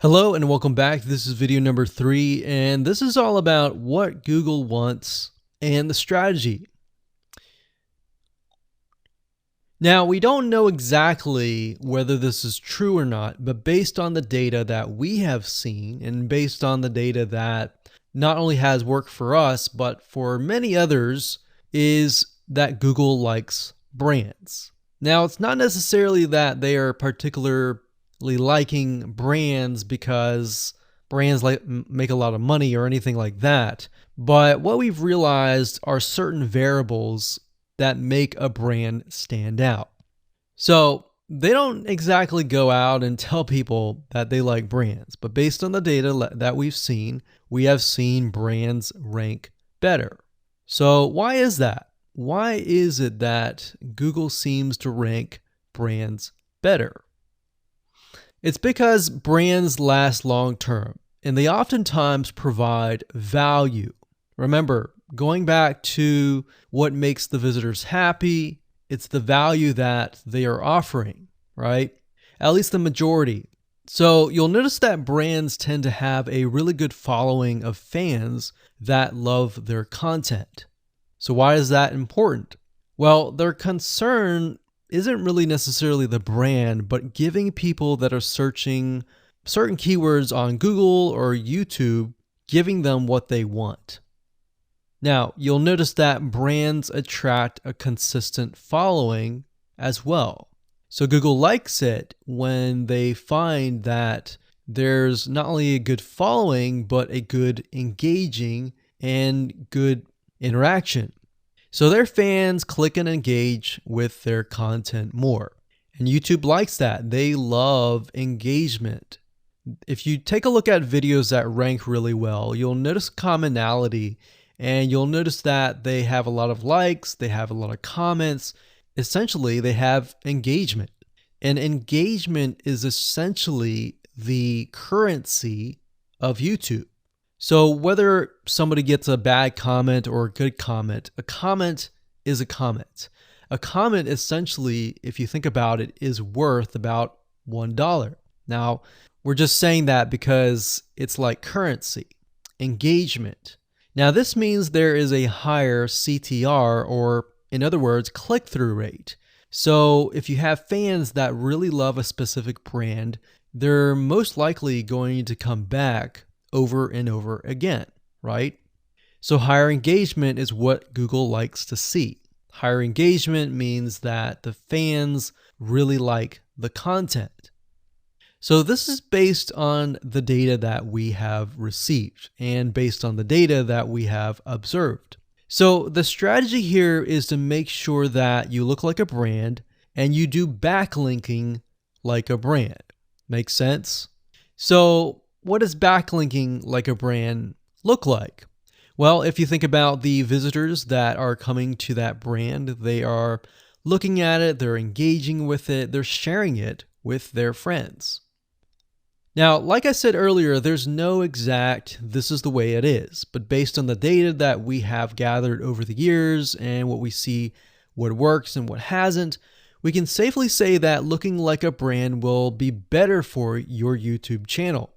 Hello and welcome back. This is video number 3, and this is all about what Google wants and the strategy. Now, we don't know exactly whether this is true or not, but based on the data that we have seen and based on the data that not only has worked for us, but for many others, is that Google likes brands. Now, it's not necessarily that they are particularly liking brands because brands make a lot of money or anything like that. But what we've realized are certain variables that make a brand stand out. So they don't exactly go out and tell people that they like brands, but based on the data that we've seen, we have seen brands rank better. So why is that? Why is it that Google seems to rank brands better? It's because brands last long term, and they oftentimes provide value. Remember, going back to what makes the visitors happy, it's the value that they are offering, right? At least the majority. So you'll notice that brands tend to have a really good following of fans that love their content. So why is that important? Well, their concern isn't really necessarily the brand, but giving people that are searching certain keywords on Google or YouTube, giving them what they want. Now, you'll notice that brands attract a consistent following as well. So Google likes it when they find that there's not only a good following, but a good engaging and good interaction. So their fans click and engage with their content more. And YouTube likes that. They love engagement. If you take a look at videos that rank really well, you'll notice commonality, and you'll notice that they have a lot of likes, they have a lot of comments. Essentially, they have engagement. And engagement is essentially the currency of YouTube. So whether somebody gets a bad comment or a good comment, a comment is a comment. A comment essentially, if you think about it, is worth about $1. Now, we're just saying that because it's like currency, engagement. Now, this means there is a higher CTR, or in other words, click-through rate. So if you have fans that really love a specific brand, they're most likely going to come back over and over again, right? So higher engagement is what Google likes to see. Higher engagement means that the fans really like the content. So this is based on the data that we have received and based on the data that we have observed. So the strategy here is to make sure that you look like a brand and you do backlinking like a brand. Make sense? So what does backlinking like a brand look like? Well, if you think about the visitors that are coming to that brand, they are looking at it, they're engaging with it, they're sharing it with their friends. Now, like I said earlier, there's no exact this is the way it is, but based on the data that we have gathered over the years and what we see, what works and what hasn't, we can safely say that looking like a brand will be better for your YouTube channel.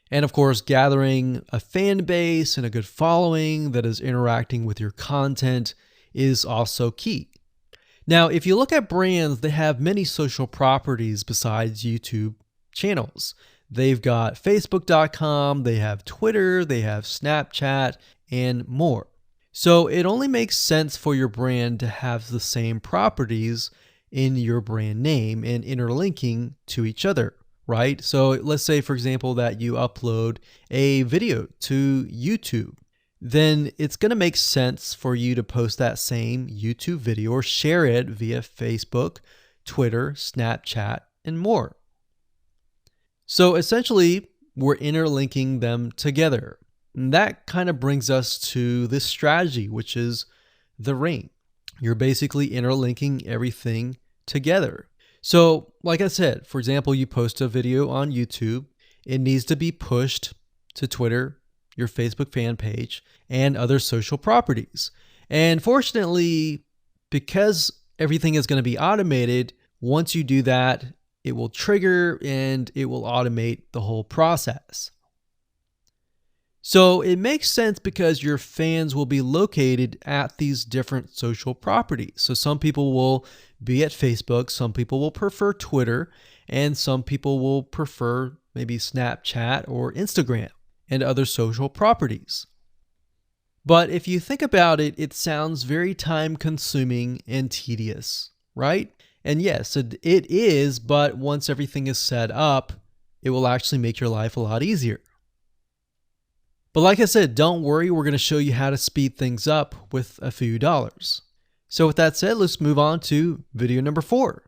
And of course, gathering a fan base and a good following that is interacting with your content is also key. Now, if you look at brands, they have many social properties besides YouTube channels. They've got Facebook.com, they have Twitter, they have Snapchat, and more. So it only makes sense for your brand to have the same properties in your brand name and interlinking to each other, right? So let's say, for example, that you upload a video to YouTube. Then it's going to make sense for you to post that same YouTube video or share it via Facebook, Twitter, Snapchat, and more. So essentially, we're interlinking them together. And that kind of brings us to this strategy, which is the ring. You're basically interlinking everything together. So like I said, for example, you post a video on YouTube, it needs to be pushed to Twitter, your Facebook fan page, and other social properties. And fortunately, because everything is going to be automated, once you do that, it will trigger and it will automate the whole process. So it makes sense because your fans will be located at these different social properties. So some people will be at Facebook, some people will prefer Twitter, and some people will prefer maybe Snapchat or Instagram and other social properties. But if you think about it, it sounds very time consuming and tedious, right? And yes, it is, but once everything is set up, it will actually make your life a lot easier. But like I said, don't worry, we're going to show you how to speed things up with a few dollars. So with that said, let's move on to video number 4.